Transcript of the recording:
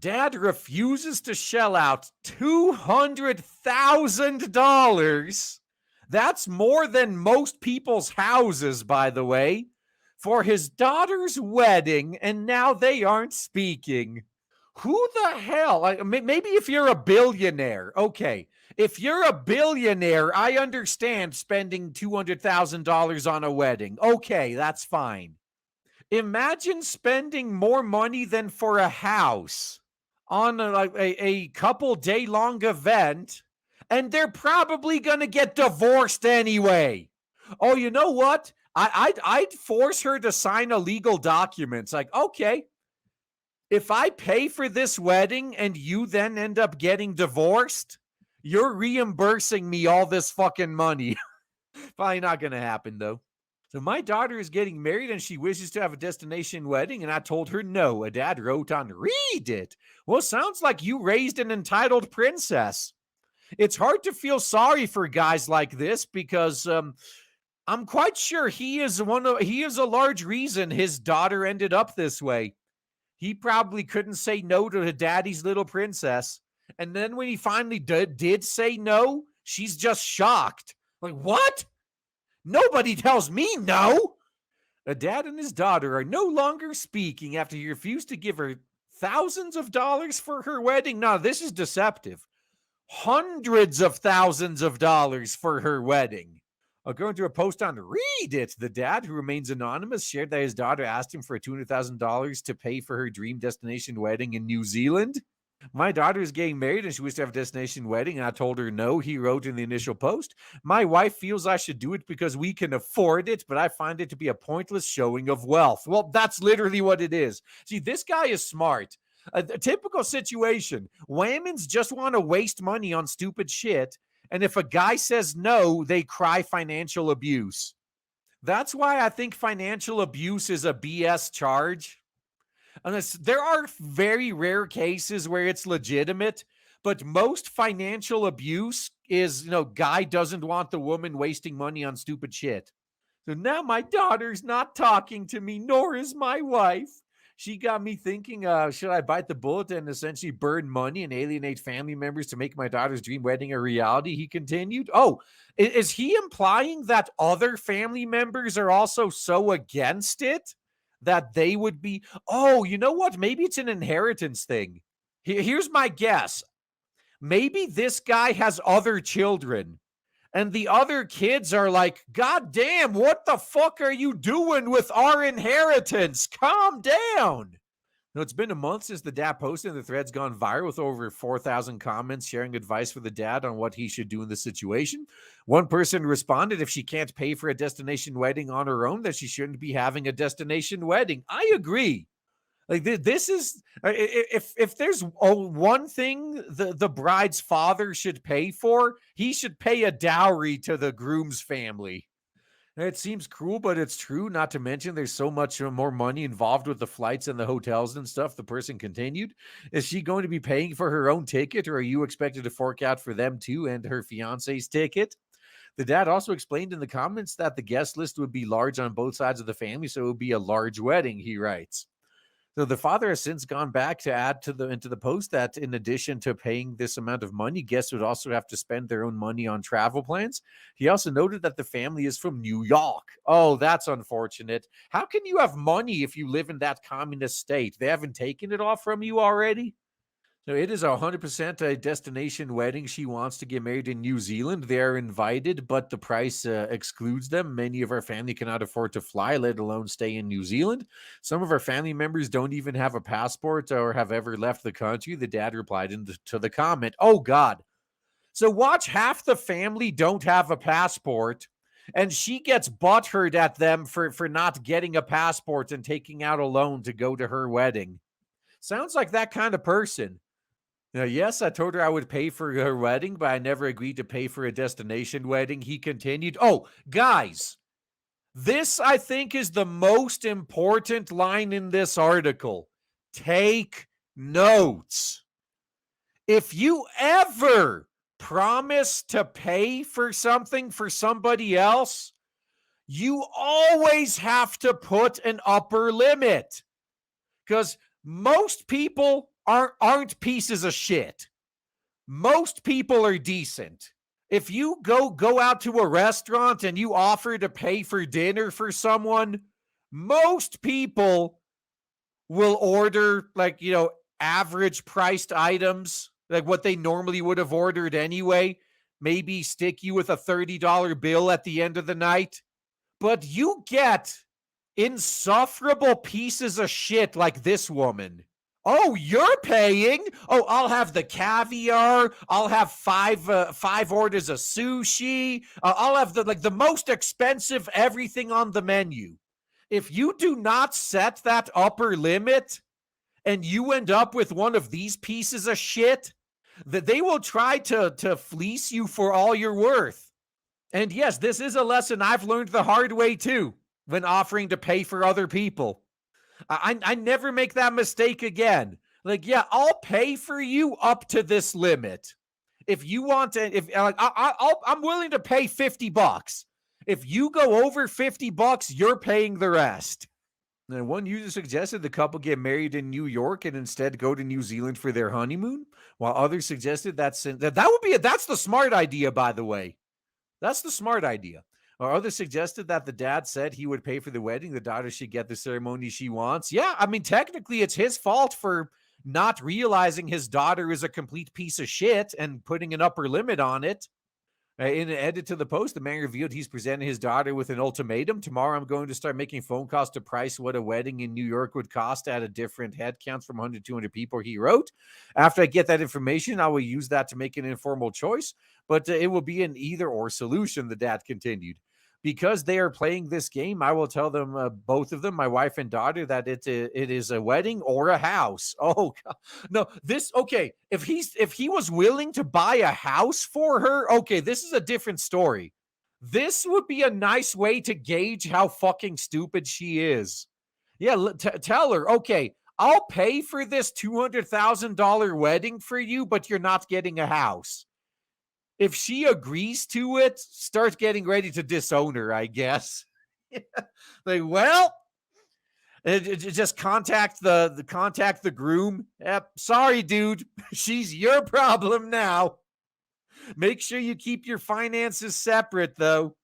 dad refuses to shell out $200,000. That's more than most people's houses, by the way, for his daughter's wedding, and now they aren't speaking. Who the hell? Maybe if you're a billionaire, okay. If you're a billionaire, I understand spending $200,000 on a wedding. Okay, that's fine. Imagine spending more money than for a house on a couple day long event, and they're probably going to get divorced anyway. Oh, you know what? I'd force her to sign a legal document. It's like, okay, if I pay for this wedding and you then end up getting divorced, you're reimbursing me all this fucking money. Probably not going to happen, though. So my daughter is getting married and she wishes to have a destination wedding, and I told her no. A dad wrote on Reddit, well, sounds like you raised an entitled princess. It's hard to feel sorry for guys like this because I'm quite sure he is a large reason his daughter ended up this way. He probably couldn't say no to daddy's little princess. And then when he finally did say no, she's just shocked. Like, what? Nobody tells me no. A dad and his daughter are no longer speaking after he refused to give her thousands of dollars for her wedding. No, this is deceptive. Hundreds of thousands of dollars for her wedding. According to a post on Reddit, the dad, who remains anonymous, shared that his daughter asked him for $200,000 to pay for her dream destination wedding in New Zealand. My daughter is getting married and she wished to have a destination wedding, and I told her no, he wrote in the initial post. My wife feels I should do it because we can afford it, but I find it to be a pointless showing of wealth. Well, that's literally what it is. See, this guy is smart. A typical situation. Whammons just want to waste money on stupid shit, and if a guy says no, they cry financial abuse. That's why I think financial abuse is a BS charge. Unless there are very rare cases where it's legitimate, but most financial abuse is, guy doesn't want the woman wasting money on stupid shit. So now my daughter's not talking to me, nor is my wife. She got me thinking, should I bite the bullet and essentially burn money and alienate family members to make my daughter's dream wedding a reality? He continued. Oh, is he implying that other family members are also so against it that they would be, oh, you know what? Maybe it's an inheritance thing. Here's my guess. Maybe this guy has other children, and the other kids are like, God damn, what the fuck are you doing with our inheritance? Calm down. Now, it's been a month since the dad posted, and the thread's gone viral with over 4,000 comments sharing advice for the dad on what he should do in the situation. One person responded, if she can't pay for a destination wedding on her own, that she shouldn't be having a destination wedding. I agree. Like, this is, if there's one thing the bride's father should pay for, he should pay a dowry to the groom's family. It seems cruel, but it's true. Not to mention there's so much more money involved with the flights and the hotels and stuff. The person continued, is she going to be paying for her own ticket, or are you expected to fork out for them too and her fiance's ticket? The dad also explained in the comments that the guest list would be large on both sides of the family, so it would be a large wedding, he writes. So the father has since gone back to add into the post that in addition to paying this amount of money, guests would also have to spend their own money on travel plans. He also noted that the family is from New York. Oh, that's unfortunate. How can you have money if you live in that communist state? They haven't taken it all from you already? So it is 100% a destination wedding. She wants to get married in New Zealand. They are invited, but the price excludes them. Many of our family cannot afford to fly, let alone stay in New Zealand. Some of our family members don't even have a passport or have ever left the country. The dad replied to the comment, oh, God. So watch, half the family don't have a passport, and she gets butthurt at them for not getting a passport and taking out a loan to go to her wedding. Sounds like that kind of person. Now, yes, I told her I would pay for her wedding, but I never agreed to pay for a destination wedding. He continued. Oh, guys, this, I think, is the most important line in this article. Take notes. If you ever promise to pay for something for somebody else, you always have to put an upper limit. Because most people aren't pieces of shit. Most people are decent. If you go out to a restaurant and you offer to pay for dinner for someone, most people will order, like, average priced items, like what they normally would have ordered anyway. Maybe stick you with a $30 bill at the end of the night. But you get insufferable pieces of shit like this woman. Oh, you're paying? Oh, I'll have the caviar. I'll have five orders of sushi. I'll have the most expensive everything on the menu. If you do not set that upper limit and you end up with one of these pieces of shit, that they will try to fleece you for all you're worth. And yes, this is a lesson I've learned the hard way too when offering to pay for other people. I never make that mistake again. Like, yeah, I'll pay for you up to this limit. If you want to, if like, I'm willing to pay $50. If you go over $50, you're paying the rest. And one user suggested the couple get married in New York and instead go to New Zealand for their honeymoon, while others suggested that's the smart idea, by the way. That's the smart idea. Or others suggested that the dad said he would pay for the wedding. The daughter should get the ceremony she wants. Yeah, I mean, technically, it's his fault for not realizing his daughter is a complete piece of shit and putting an upper limit on it. In an edit to the post, the man revealed he's presenting his daughter with an ultimatum. Tomorrow, I'm going to start making phone calls to price what a wedding in New York would cost at a different head counts from 100 to 200 people, he wrote. After I get that information, I will use that to make an informal choice, but it will be an either-or solution, the dad continued. Because they are playing this game, I will tell them, both of them, my wife and daughter, that it is a wedding or a house. Oh, God. No, okay. If he was willing to buy a house for her, okay, this is a different story. This would be a nice way to gauge how fucking stupid she is. Yeah, tell her, okay, I'll pay for this $200,000 wedding for you, but you're not getting a house. If she agrees to it, start getting ready to disown her, I guess. Like, well, just contact the groom. Yep, sorry, dude. She's your problem now. Make sure you keep your finances separate, though.